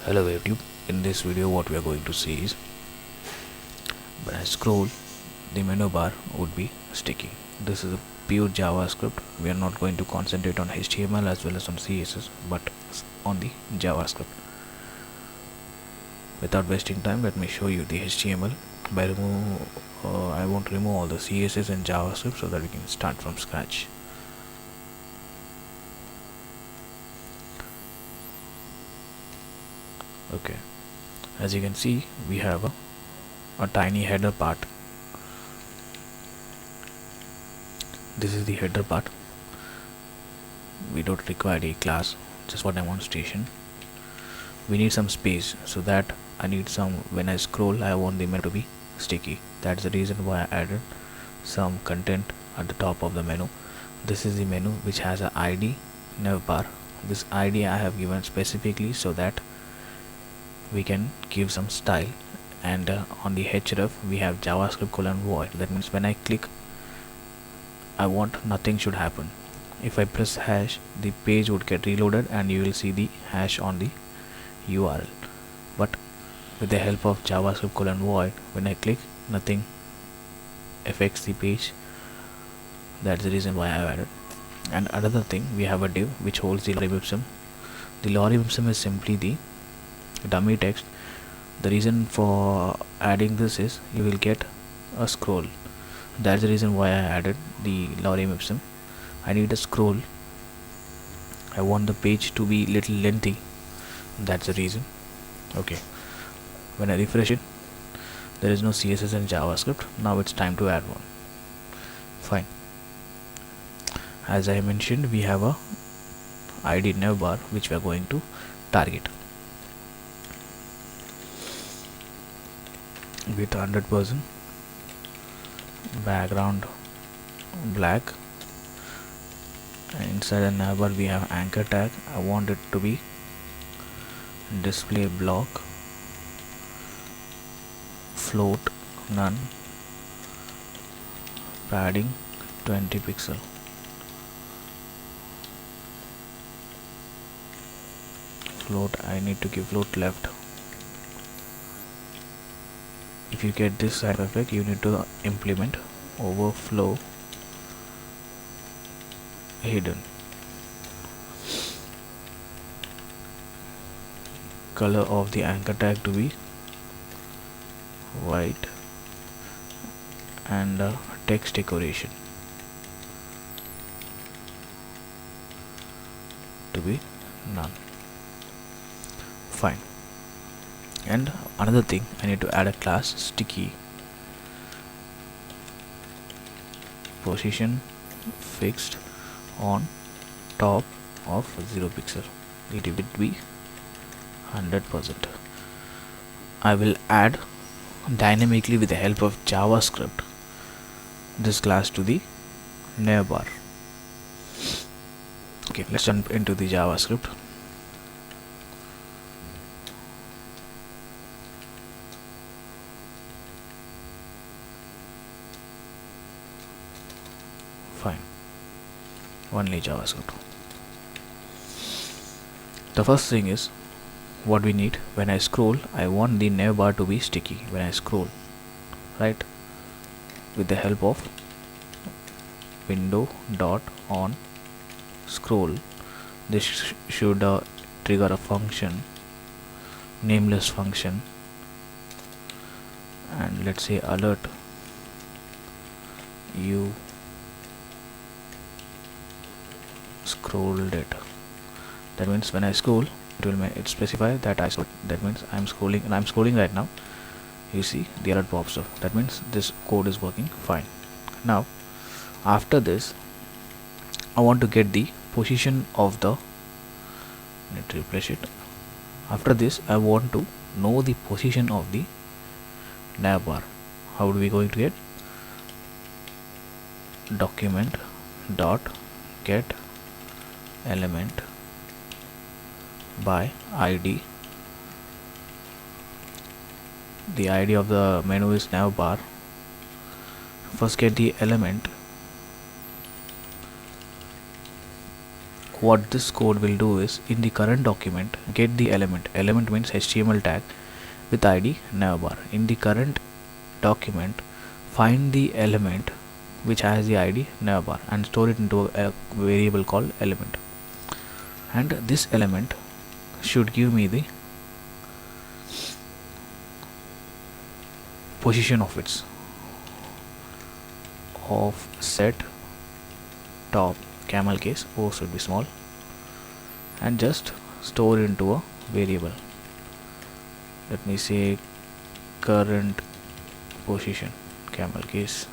Hello YouTube. In this video what we are going to see is when I scroll the menu bar would be sticky. This is a pure JavaScript. We are not going to concentrate on HTML as well as on CSS but on the JavaScript. Without wasting time, let me show you the HTML. I want to remove all the CSS and JavaScript so that we can start from scratch. Okay, as you can see we have a tiny header part. This is the header part. We don't require a class, just for demonstration. We need some space, so that I need some, when I scroll I want the menu to be sticky. That's the reason why I added some content at the top of the menu. This is the menu which has a ID Navbar. This ID I have given specifically so that we can give some style, and on the href we have JavaScript :void. That means when I click, I want nothing should happen. If I press hash, the page would get reloaded and you will see the hash on the URL. But with the help of JavaScript :void, when I click, nothing affects the page. That's the reason why I have added. And another thing, we have a div which holds the lorem ipsum. The lorem ipsum is simply the dummy text. The reason for adding this is you will get a scroll. That's the reason why I added the lorem ipsum. I need a scroll. I want the page to be little lengthy. That's the reason. Okay, when I refresh it, there is no CSS and JavaScript. Now it's time to add one. Fine. As I mentioned, we have a ID navbar which we are going to target with 100% background black, and inside the navbar we have anchor tag. I want it to be display block, float none, padding 20 pixel. Float, I need to give float left. If you get this side effect, you need to implement overflow hidden. Color of the anchor tag to be white, and text decoration to be none. Fine. And another thing, I need to add a class sticky. Position fixed on top of 0 pixel. It will be 100%. I will add dynamically with the help of JavaScript this class to the navbar. Okay, let's jump into the JavaScript. Fine, only JavaScript. The first thing is what we need. When I scroll, I want the navbar to be sticky. When I scroll, right, with the help of window dot on scroll, this should trigger a function, nameless function, and let's say alert you scrolled it. That means when I scroll, it will specify that I scrolled. That means I'm scrolling, and I'm scrolling right now. You see the alert pops up. That means this code is working fine. Now after this, I want to get the position of the, need to refresh it. After this, I want to know the position of the navbar. How are we going to get? Document dot get element by ID. The ID of the menu is navbar. First get the element what this code will do is, in the current document, get the element means HTML tag with ID navbar. In the current document, find the element which has the ID navbar and store it into a variable called element, and this element should give me the position of its offset top camel case O should be small, and just store into a variable. Let me say current position camel case.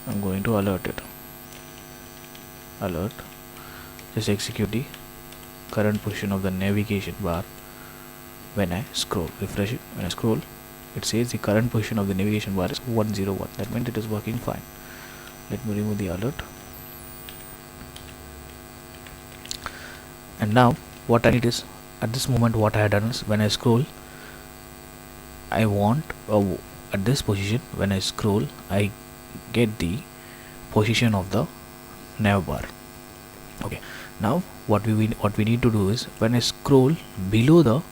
I'm going to alert it. Alert. Just execute the current position of the navigation bar. When I scroll, refresh it. When I scroll, it says the current position of the navigation bar is 101. That means it is working fine. Let me remove the alert. And now what I need is, at this moment what I had done is, when I scroll, I want at this position, when I scroll, I get the position of the navbar. Okay, now what we need to do is, when I scroll below the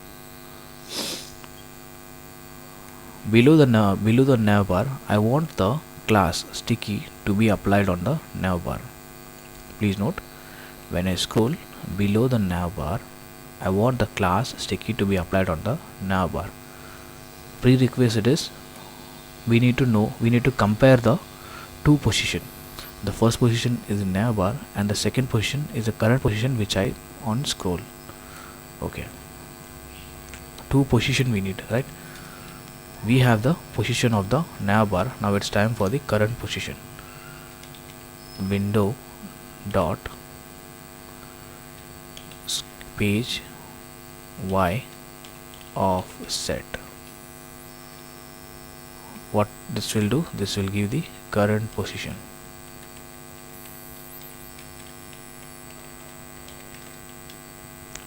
navbar, I want the class sticky to be applied on the navbar. Please note, when I scroll below the navbar, I want the class sticky to be applied on the navbar. Prerequisite is, we need to compare the two position. The first position is in navbar and the second position is the current position which I on scroll. Okay, two position we need, right? We have the position of the navbar. Now it's time for the current position. Window dot page y offset. What this will do, this will give the current position.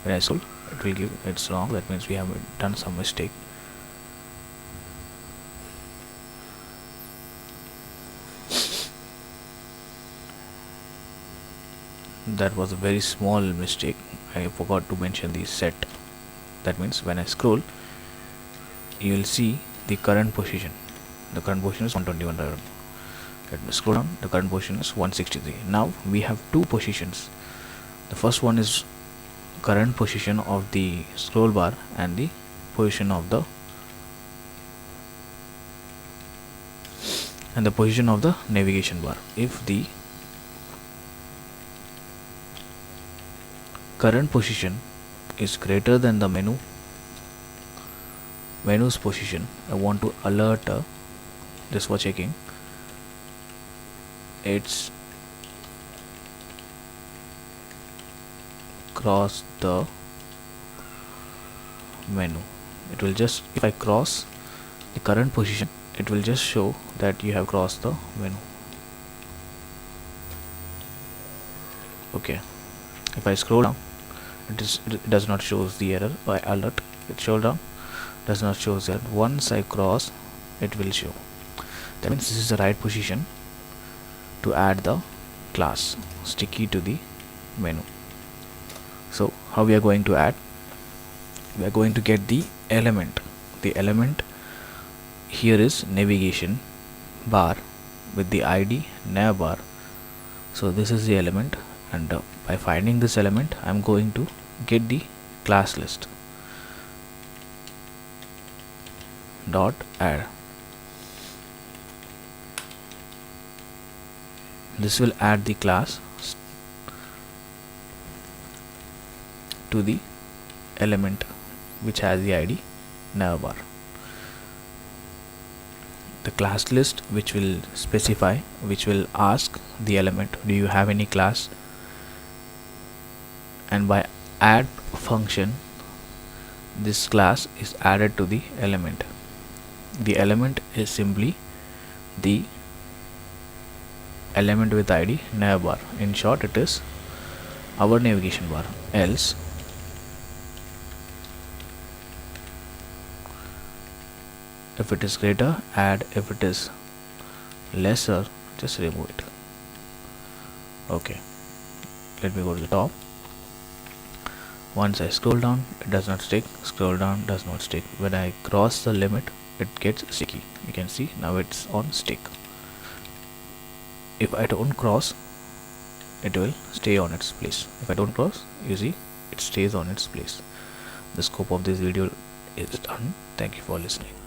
When I scroll, it will give, it's wrong. That means we have done some mistake. That was a very small mistake. I forgot to mention the set. That means when I scroll, you will see the current position. The current position is 121. Let me scroll down. The current position is 163. Now we have two positions. The first one is current position of the scroll bar and the position of the position of the navigation bar. If the current position is greater than the menu's position, I want to alert this for checking. It's cross the menu. It will just, if I cross the current position, it will just show that you have crossed the menu. Okay, if I scroll down, it does not show the error by alert. It shows down, does not show that. Once I cross, it will show. That means this is the right position to add the class sticky to the menu. So how we are going to add? We are going to get the element. The element here is navigation bar with the ID navbar. So this is the element, and by finding this element, I am going to get the class list dot add. This will add the class to the element which has the ID navbar. The class list which will specify, which will ask the element, do you have any class? And by add function, this class is added to the element. The element is simply the element with ID navbar. In short, it is our navigation bar. Else if it is greater, add. If it is lesser, just remove it. Okay, let me go to the top. Once I scroll down, it does not stick. Scroll down, does not stick. When I cross the limit, it gets sticky. You can see now it's on stick. If I don't cross, it will stay on its place. If I don't cross, you see it stays on its place. The scope of this video is done. Thank you for listening.